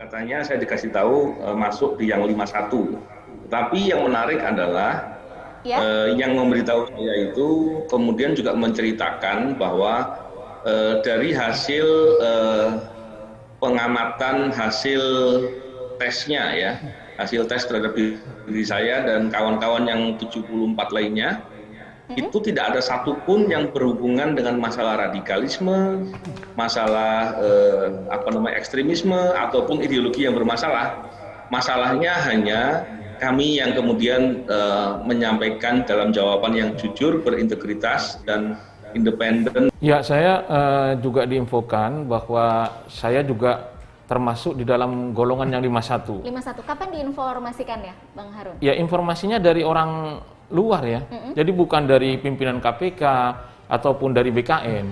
Katanya saya dikasih tahu masuk di yang 51. Tapi yang menarik adalah yang memberitahu saya itu kemudian juga menceritakan bahwa dari hasil pengamatan hasil tesnya ya, hasil tes terhadap diri saya dan kawan-kawan yang 74 lainnya, itu tidak ada satupun yang berhubungan dengan masalah radikalisme, masalah ekstremisme ataupun ideologi yang bermasalah. Masalahnya hanya kami yang kemudian menyampaikan dalam jawaban yang jujur, berintegritas dan independen. Ya, saya juga diinfokan bahwa saya juga termasuk di dalam golongan yang 51. 51. Kapan diinformasikan ya, Bang Harun? Ya, informasinya dari orang luar ya. Jadi bukan dari pimpinan KPK ataupun dari BKN.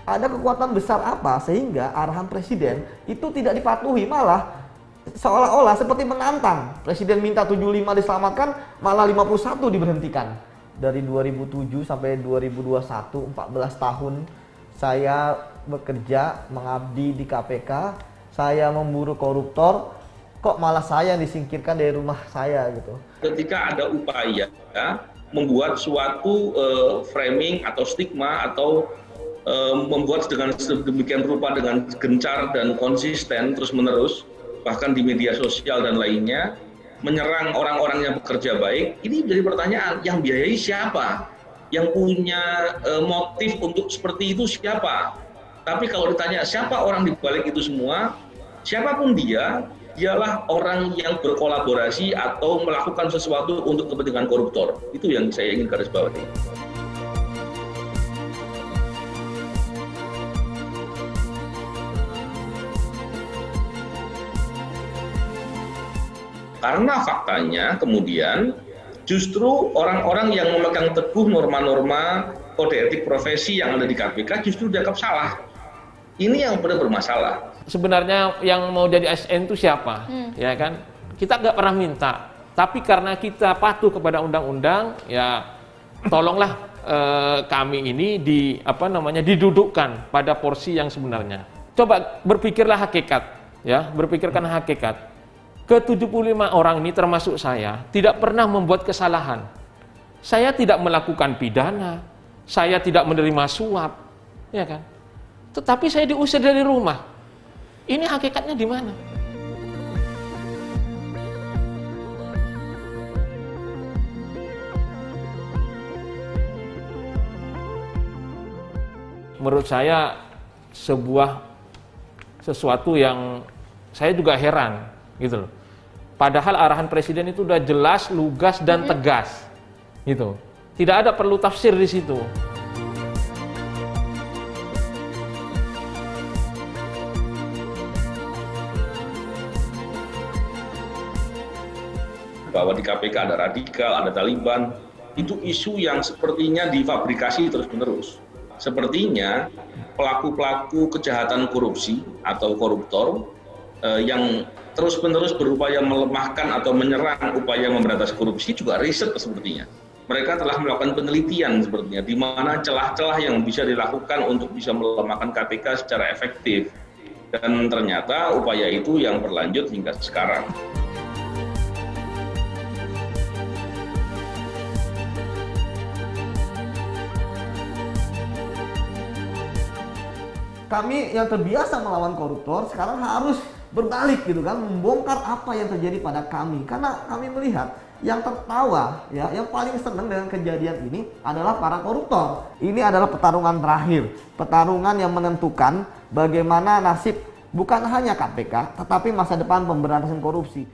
Ada kekuatan besar apa sehingga arahan presiden itu tidak dipatuhi, malah seolah-olah seperti menantang. Presiden minta 75 diselamatkan, malah 51 diberhentikan. Dari 2007 sampai 2021, 14 tahun saya bekerja, mengabdi di KPK, saya memburu koruptor, kok malah saya yang disingkirkan dari rumah saya gitu. Ketika ada upaya membuat suatu framing atau stigma atau membuat dengan sedemikian rupa dengan gencar dan konsisten terus-menerus, bahkan di media sosial dan lainnya, menyerang orang-orang yang bekerja baik, ini jadi pertanyaan, yang biayai siapa? Yang punya motif untuk seperti itu siapa? Tapi kalau ditanya siapa orang di balik itu semua, siapapun dia, dialah orang yang berkolaborasi atau melakukan sesuatu untuk kepentingan koruptor. Itu yang saya ingin garis bawahi. Karena faktanya kemudian justru orang-orang yang memegang teguh norma-norma kode etik profesi yang ada di KPK justru dianggap salah. Ini yang benar bermasalah. Sebenarnya yang mau jadi ASN itu siapa? Ya kan? Kita nggak pernah minta. Tapi karena kita patuh kepada undang-undang, ya tolonglah kami ini didudukkan pada porsi yang sebenarnya. Coba berpikirlah hakikat, ya, berpikirkan hakikat. Ke-75 orang ini termasuk saya tidak pernah membuat kesalahan. Saya tidak melakukan pidana, saya tidak menerima suap, ya kan? Tetapi saya diusir dari rumah. Ini hakikatnya di mana? Menurut saya sesuatu yang saya juga heran gitu loh. Padahal arahan presiden itu udah jelas, lugas dan tegas. Gitu. Tidak ada perlu tafsir di situ. Bahwa di KPK ada radikal, ada Taliban, itu isu yang sepertinya difabrikasi terus-menerus. Sepertinya pelaku-pelaku kejahatan korupsi atau koruptor yang terus-menerus berupaya melemahkan atau menyerang upaya memberantas korupsi juga riset sepertinya. Mereka telah melakukan penelitian sepertinya di mana celah-celah yang bisa dilakukan untuk bisa melemahkan KPK secara efektif. Dan ternyata upaya itu yang berlanjut hingga sekarang. Kami yang terbiasa melawan koruptor sekarang harus berbalik gitu kan, membongkar apa yang terjadi pada kami, karena kami melihat yang tertawa ya, yang paling senang dengan kejadian ini adalah para koruptor. Ini adalah pertarungan terakhir, pertarungan yang menentukan bagaimana nasib bukan hanya KPK tetapi masa depan pemberantasan korupsi.